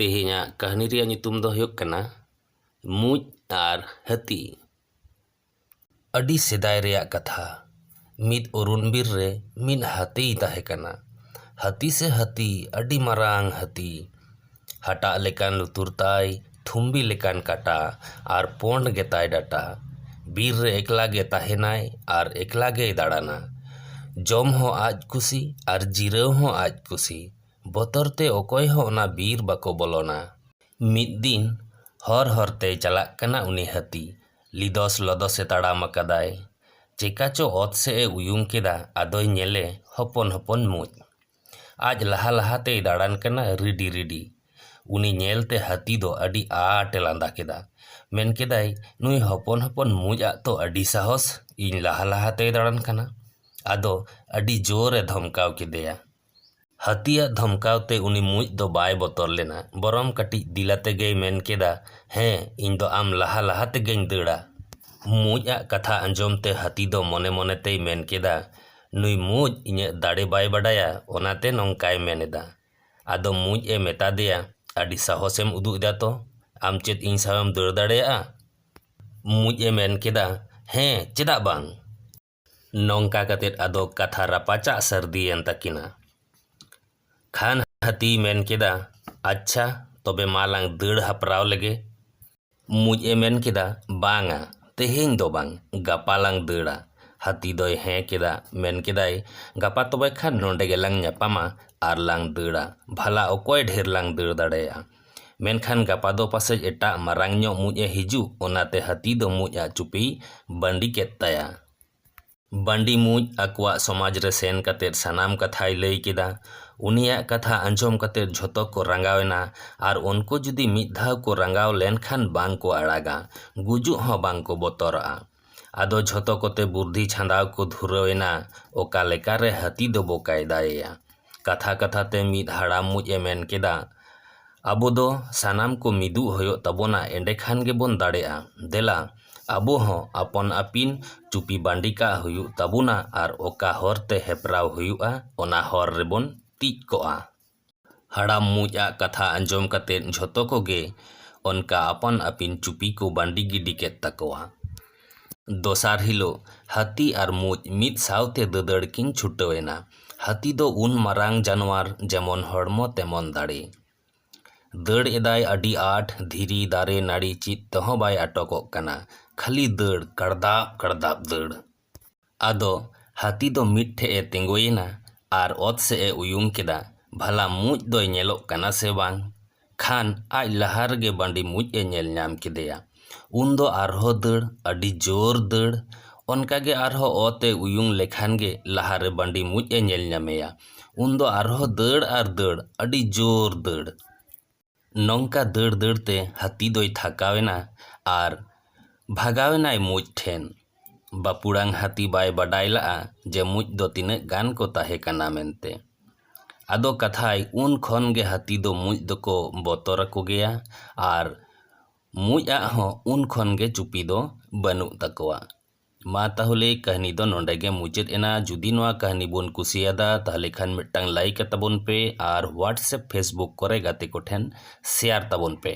तेहेᱧᱟᱜ ᱠᱟᱹᱦᱱᱤ ᱨᱮᱭᱟᱜ ᱧᱩᱛᱩᱢ ᱫᱚ ᱦᱩᱭᱩᱜ ᱠᱟᱱᱟ ᱢᱩᱸᱡ ᱟᱨ ᱦᱟᱹᱛᱤ। ᱟᱹᱰᱤ ᱥᱮᱫᱟᱭ ᱨᱮᱭᱟᱜ ᱠᱟᱛᱷᱟ। ᱢᱤᱫ ᱚᱨᱩᱱ ᱵᱤᱨ ᱨᱮ ᱢᱤᱫ ᱦᱟᱹᱛᱤᱭ ᱛᱟᱦᱮᱸ ᱠᱟᱱᱟ। ᱦᱟᱹᱛᱤ ᱥᱮ ᱦᱟᱹᱛᱤ ᱟᱹᱰᱤ ᱢᱟᱨᱟᱝ ᱦᱟᱹᱛᱤ। ᱦᱟᱴᱟᱜ ᱞᱮᱠᱟᱱ ᱞᱩᱛᱩᱨ ᱛᱟᱭ, ᱛᱷᱩᱢᱵᱤ ᱞᱮᱠᱟᱱ ᱠᱟᱴᱟ ᱟᱨ ᱯᱚᱸᱰ ᱜᱮᱛᱟᱭ ᱰᱟᱴᱟ। ᱵᱤᱨ ᱨᱮ ᱮᱠᱞᱟ ᱜᱮ ᱛᱟᱦᱮᱱᱟᱭ ᱟᱨ ᱮᱠᱞᱟ ᱜᱮᱭ ᱫᱟᱬᱟᱱᱟ। ᱡᱚᱢ ᱦᱚᱸ ᱟᱡ ᱠᱩᱥᱤ ᱟᱨ ᱡᱤᱨᱟᱹᱣ ᱦᱚᱸ ᱟᱡ ᱠᱩᱥᱤ। ᱵᱚᱛᱚᱨ ᱛᱮ ᱚᱠᱚᱭ ᱦᱚᱸ ᱚᱱᱟ ᱵᱤᱨ ᱵᱟᱠᱚ ᱵᱚᱞᱚᱱᱟ। ᱢᱤᱫ ᱫᱤᱱ ᱦᱚᱨ ᱦᱚᱨᱛᱮᱭ ᱪᱟᱞᱟᱜ ᱠᱟᱱᱟ ᱩᱱᱤ ᱦᱟᱹᱛᱤ। ᱞᱤᱫᱚᱥ ᱞᱚᱫᱚᱥᱮ ᱛᱟᱲᱟᱢ ᱟᱠᱟᱫᱟᱭ। ᱪᱮᱠᱟ ᱪᱚ ᱚᱛ ᱥᱮᱫ ᱮ ᱩᱭᱩᱝ ᱠᱮᱫᱟ, ᱟᱫᱚᱭ ᱧᱮᱞᱮ ᱦᱚᱯᱚᱱ ᱦᱚᱯᱚᱱ ᱢᱩᱸᱡ। ᱟᱡ ᱞᱟᱦᱟ ᱞᱟᱦᱟᱛᱮᱭ ᱫᱟᱬᱟᱱ ᱠᱟᱱᱟ ᱨᱤᱰᱤ ᱨᱤᱰᱤ। ᱩᱱᱤ ᱧᱮᱞᱛᱮ ᱦᱟᱹᱛᱤ ᱫᱚ ᱟᱹᱰᱤ ᱟᱸᱴᱮ ᱞᱟᱸᱫᱟ ᱠᱮᱫᱟ। ᱢᱮᱱ ᱠᱮᱫᱟᱭ, ᱱᱩᱭ ᱦᱚᱯᱚᱱ ᱦᱚᱯᱚᱱ ᱢᱩᱸᱡ ᱟᱜ ᱛᱚ ᱟᱹᱰᱤ ᱥᱟᱦᱚᱥ, ᱤᱧ ᱞᱟᱦᱟ ᱞᱟᱦᱟᱛᱮᱭ ᱫᱟᱬᱟᱱ ᱠᱟᱱᱟ। ᱟᱫᱚ ᱟᱹᱰꯤ ᱡᱳᱨᱮ ᱫᱷᱢᱠᱟᱣ ᱠᱮᱫᱮᱭᱟ। ᱦᱟᱹᱛᱤᱭᱟᱜ ᱫᱷᱢᱠᱟᱣ te ᱩᱱᱤ ᱢᱩᱸᱡ ᱫᱚ ᱵᱟᱭ ᱵᱚᱛᱚᱨ ᱞᱮᱱᱟ, ᱵᱚᱨᱚᱝ ᱠᱟᱹᱴᱤᱡ ᱫᱤᱞᱟ ᱛᱮᱜᱮᱭ ᱢᱮᱱ ᱠᱮᱫᱟ, ᱦᱮᱸ, ᱤᱧ ᱫᱚ ᱟᱢ ᱞᱟᱦᱟ ᱞᱟᱦᱟ ᱛᱮᱜᱮᱧ ᱫᱟᱹᱲᱟ। ᱢᱩᱸᱡ ᱟᱜ ᱠᱟᱛᱷᱟ ᱟᱸᱡᱚᱢ te ᱦᱟᱹᱛᱤ ᱫᱚ ᱢᱚᱱᱮ ᱢᱚᱱᱮ ᱛᱮᱭ ᱢᱮᱱ ᱠᱮᱫᱟ, ᱱᱩᱭ ᱢᱩᱸᱡ ᱤᱧᱟᱹᱜ ᱫᱟᱲᱮ ᱵᱟᱭ ᱵᱟᱰᱟᱭᱟ, ᱚᱱᱟᱛᱮ ᱱᱚᱝᱠᱟᱭ ᱢᱮᱱᱮᱫᱟ। ᱟᱫᱚ ᱢᱩᱸᱡ ᱮ ᱢᱮᱛᱟ ᱫᱮᱭᱟ, ᱟᱹᱰᱤ ᱥᱟᱦᱚᱥᱮᱢ ᱩᱫᱩᱜ ᱮᱫᱟ ᱛᱚ, ᱟᱢ ᱪᱮᱫ ᱤᱧ ᱥᱟᱶᱮᱢ ᱫᱟᱹᱲ ᱫᱟᱲᱮᱭᱟᱜᱼᱟ? ᱢᱩᱸᱡ ᱮ ᱢᱮᱱ ᱠᱮᱫᱟ, ᱦᱮᱸ, ᱪᱮᱫᱟᱜ ᱵᱟᱝ। ᱱᱚᱝᱠᱟ ᱠᱟᱛᱮᱫ ᱟᱫᱚ ᱠᱟᱛᱷᱟ ᱨᱟᱯᱟᱪᱟᱜ ᱥᱟᱹᱨᱫᱤᱭᱮᱱ ᱛᱟᱹᱠᱤᱱᱟ। ᱠᱷᱟᱱ ᱦᱟᱹᱛᱤᱭ ᱢᱮᱱ ᱠᱮᱫᱟ, ᱟᱪᱪᱷᱟ, ᱛᱚᱵᱮ ᱢᱟᱞᱟᱝ ᱫᱟᱹᱲ ᱦᱟᱯᱨᱟᱣ ᱞᱮᱜᱮ। ᱢᱩᱸᱡ ᱮ ᱢᱮᱱ ᱠᱮᱫᱟ, ᱵᱟᱝᱟ, ᱛᱮᱦᱮᱧ ᱫᱚ ᱵᱟᱝ, ᱜᱟᱯᱟ ᱞᱟᱝ ᱫᱟᱹᱲᱟ। ᱦᱟᱹᱛᱤ ᱫᱚᱭ ᱦᱮᱸ ᱠᱮᱫᱟ, ᱢᱮᱱ ᱠᱮᱫᱟᱭ, ᱜᱟᱯᱟ ᱛᱚᱵᱮ ᱠᱷᱟᱱ ᱱᱚᱰᱮ ᱜᱮᱞᱟᱝ ᱧᱟᱯᱟᱢᱟ ᱟᱨ ᱞᱟᱝ ᱫᱟᱹᱲᱟ, ᱵᱷᱟᱞᱟ ᱚᱠᱚᱭ ᱰᱷᱮᱨ ᱞᱟᱝ ᱫᱟᱹᱲ ᱫᱟᱲᱮᱭᱟᱜᱼᱟ। ᱢᱮᱱᱠᱷᱟᱱ ᱜᱟᱯᱟ ᱫᱚ ᱯᱟᱥᱮᱡ ᱮᱴᱟᱜ ᱢᱟᱨᱟᱝ ᱧᱚᱜ ᱢᱩᱸᱡ ᱮ ᱦᱤᱡᱩᱜ, ᱚᱱᱟᱛᱮ ᱦᱟᱹᱛᱤ ᱫᱚ ᱢᱩᱸᱡ ᱟᱜ ᱪᱩᱯᱤᱭ ᱵᱟᱺᱰᱤ ᱠᱮᱫ ᱛᱟᱭᱟ। ᱵᱟᱺᱰᱤ ᱢᱩᱸᱡ ᱟᱠᱚᱣᱟᱜ ᱥᱚᱢᱟᱡᱽ ᱨᱮ ᱥᱮᱱ ᱠᱟᱛᱮᱫ ᱥᱟᱱᱟᱢ ᱠᱟᱛᱷᱟᱭ ᱞᱟᱹᱭ ᱠᱮᱫᱟ। ᱩᱱᱤᱭᱟᱜ ᱠᱟᱛᱷᱟ ᱟᱸᱡᱚᱢ ᱠᱟᱛᱮᱫ ᱡᱷᱚᱛᱚ ko ᱨᱟᱸᱜᱟᱣᱮᱱᱟ ᱟᱨ ᱩᱱᱠᱩ ᱡᱩᱫᱤ ᱢᱤᱫ ᱫᱷᱟᱣ ko ᱨᱟᱸᱜᱟᱣ ᱞᱮᱱᱠᱷᱟᱱ ᱵᱟᱝ ko ᱟᱲᱟᱜᱟ, ᱜᱩᱡᱩᱜ ᱦᱚᱸ ᱵᱟᱝ ko ᱵᱚᱛᱚᱨᱟᱜᱼᱟ। ᱟᱫᱚ ᱡᱷᱚᱛᱚ ᱠᱚᱛᱮ ᱵᱩᱨᱫᱷᱤ ᱪᱷᱟᱸᱫᱟᱣ ko ᱫᱷᱩᱨᱟᱹᱣᱮᱱᱟ ᱚᱠᱟ ᱞᱮᱠᱟᱨᱮ ᱦᱟᱹᱛᱤ ᱫᱚᱵᱚ ᱠᱟᱭᱫᱟᱭᱮᱭᱟ। ᱠᱟᱛᱷᱟ ᱠᱟᱛᱷᱟ te ᱢᱤᱫ ᱦᱟᱲᱟᱢ ᱢᱩᱸᱡ ᱮ ᱢᱮᱱ ᱠᱮᱫᱟ, ᱟᱵᱚ ᱫᱚ ᱥᱟᱱᱟᱢ ko ᱢᱤᱫᱩᱜ ᱦᱩᱭᱩᱜ ᱛᱟᱵᱚᱱᱟ, ᱮᱸᱰᱮᱠᱷᱟᱱ ᱜᱮᱵᱚᱱ ᱫᱟᱲᱮᱜᱼᱟ। ᱫᱮᱞᱟ, ᱟᱵᱚ ᱦᱚᱸ ᱟᱯᱚᱱ ᱟᱹᱯᱤᱱ ᱪᱩᱯᱤ ᱵᱟᱺᱰᱤ ᱠᱟᱜ ᱦᱩᱭᱩᱜ ᱛᱟᱵᱚᱱᱟ ᱟᱨ ᱚᱠᱟ ᱦᱚᱨᱛᱮ ᱦᱮᱯᱨᱟᱣ ᱦᱩᱭᱩᱜᱼᱟ, ᱚᱱᱟ ᱦᱚᱨ ᱨᱮᱵᱚᱱ ᱛᱤᱡ ᱠᱚᱜᱼᱟ। ᱦᱟᱲᱟᱢ ᱢᱩᱸᱡ ᱟᱜ ᱠᱟᱛᱷᱟ ᱟᱸᱡᱚᱢ ᱠᱟᱛᱮᱫ ᱡᱷᱚᱛᱚ ᱠᱚᱜᱮ ᱚᱱᱠᱟ ᱟᱯᱟᱱ ᱟᱹᱯᱤᱱ ᱪᱩᱯᱤ ko ᱵᱟᱺᱰᱤ ᱜᱤᱰᱤ ᱠᱮᱫ ᱛᱟᱠᱚᱣᱟ। ᱫᱚᱥᱟᱨ ᱦᱤᱞᱳᱜ ᱦᱟᱹᱛᱤ ᱟᱨ ᱢᱩᱸᱡ ᱢᱤᱫ ᱥᱟᱶᱛᱮ ᱫᱟᱹᱫᱟᱹᱲ ᱠᱤᱱ ᱪᱷᱩᱴᱟᱹᱣ ᱮᱱᱟ। ᱦᱟᱹᱛᱤ ᱫᱚ ᱩᱱ ᱢᱟᱨᱟᱝ ᱡᱟᱱᱣᱟᱨ, ᱡᱮᱢᱚᱱ ᱦᱚᱲᱢᱚ ᱛᱮᱢᱚᱱ ᱫᱟᱲᱮ। ᱫᱟᱹᱲ ᱮᱫᱟᱭ ᱟᱹᱰᱤ ᱟᱸᱴ, ᱫᱷᱤᱨᱤ ᱫᱟᱨᱮ ᱱᱟᱹᱲᱤ ᱪᱮᱫ ᱛᱮᱦᱚᱸ ᱵᱟᱭ ᱟᱴᱚᱠᱚᱜ ᱠᱟᱱᱟ, ᱠᱷᱟᱹᱞᱤ ᱫᱟᱹᱲ, ᱠᱟᱲᱫᱟᱯ ᱠᱟᱲᱫᱟᱯ ᱫᱟᱹᱲ। ᱟᱫᱚ ᱦᱟᱹᱛᱤ ᱫᱚ ᱢᱤᱫ ᱴᱷᱮᱡ ᱮ ᱛᱤᱸᱜᱩᱭᱮᱱᱟ ᱟᱨ ᱚᱛ ᱥᱮᱫ ᱮ ᱩᱭᱩᱝ ᱠᱮᱫᱟ, ᱵᱷᱟᱞᱟ ᱢᱩᱸᱡ ᱫᱚᱭ ᱧᱮᱞᱚᱜ ᱠᱟᱱᱟ ᱥᱮ ᱵᱟᱝ। ᱠᱷᱟᱱ ᱟᱡ ᱞᱟᱦᱟ ᱨᱮᱜᱮ ᱵᱟᱺᱰᱤ ᱢᱩᱸᱡ ᱮ ᱧᱮᱞ ᱧᱟᱢ ᱠᱮᱫᱮᱭᱟ। ᱩᱱᱫᱚ ᱟᱨᱦᱚᱸ ᱫᱟᱹᱲ, ᱟᱹᱰᱤ ᱡᱳᱨ ᱫᱟᱹᱲ। ᱚᱱᱠᱟᱜᱮ ᱟᱨᱦᱚᱸ ᱚᱛ ᱮ ᱩᱭᱩᱝ ᱞᱮᱠᱷᱟᱱ ᱜᱮ ᱞᱟᱦᱟᱨᱮ ᱵᱟᱺᱰᱤ ᱢᱩᱸᱡ ᱮ ᱧᱮᱞ ᱧᱟᱢᱮᱭᱟ। ᱩᱱᱫᱚ ᱟᱨᱦᱚᱸ ᱫᱟᱹᱲ ᱟᱨ ᱫᱟᱹᱲ, ᱟᱹᱰි ᱡᱳᱨ ᱫᱟᱹᱲ। ᱱᱚᱝᱠᱟ ᱫᱟᱹᱲ ᱫᱟᱹᱲ te ᱦᱟᱹᱛᱤ ᱫᱚᱭ ᱛᱷᱟᱠᱟᱣᱮᱱᱟ ᱟᱨ ᱵᱷᱟᱜᱟᱣᱮᱱᱟᱭ ᱢᱩᱸᱡ ᱴᱷᱮᱱ। ᱵᱟᱹᱯᱩᱲᱟᱝ ᱦᱟᱹᱛᱤ ᱵᱟᱭ ᱵᱟᱰᱟᱭ ᱞᱟᱜᱼᱟ ᱡᱮ ᱢᱩᱸᱡ ᱫᱚ ᱛᱤᱱᱟᱹᱜ ᱜᱟᱱ ko ᱛᱟᱦᱮᱸ ᱠᱟᱱᱟ ᱢᱮᱱᱛᱮ। ᱟᱫᱚ ᱠᱟᱛᱷᱟᱭ, ᱩᱱ ᱠᱷᱚᱱ ᱜᱮ ᱦᱟᱹᱛᱤ ᱫᱚ ᱢᱩᱸᱡ ᱫᱚᱠᱚ ᱵᱚᱛᱚᱨ ᱟᱠᱚ ᱜᱮᱭᱟ ᱟᱨ ᱢᱩᱸᱡ ᱟᱜ ᱦᱚᱸ ᱩᱱ ᱠᱷᱚᱱ ᱜᱮ ᱪᱩᱯᱤ ᱫᱚ ᱵᱟᱹᱱᱩᱜ ᱛᱟᱠᱚᱣᱟ। ᱢᱟ ᱛᱟᱦᱚᱞᱮ ᱠᱟᱹᱦᱱᱤ ᱫᱚ ᱱᱚᱰᱮ ᱜᱮ ᱢᱩᱪᱟᱹᱫ ᱮᱱᱟ। ᱡᱩᱫᱤ ᱱᱚᱣᱟ ᱠᱟᱹᱦᱱᱤ ᱵᱚᱱ ᱠᱩᱥᱤᱭᱟᱫᱟ ᱛᱟᱦᱚᱞᱮ ᱠᱷᱟᱱ ᱢᱤᱫᱴᱟᱝ ᱞᱟᱭᱤᱠ ᱛᱟᱵᱚᱱ ᱯᱮ ᱟᱨ ᱦᱳᱣᱟᱴᱥᱮᱯ ᱯᱷᱮᱥᱵᱩक ᱠᱚᱨᱮ ᱜᱟᱛᱮ ᱠᱚᱴᱷᱮᱱ ᱥᱮᱭᱟᱨ ᱛᱟᱵᱚᱱ ᱯᱮ।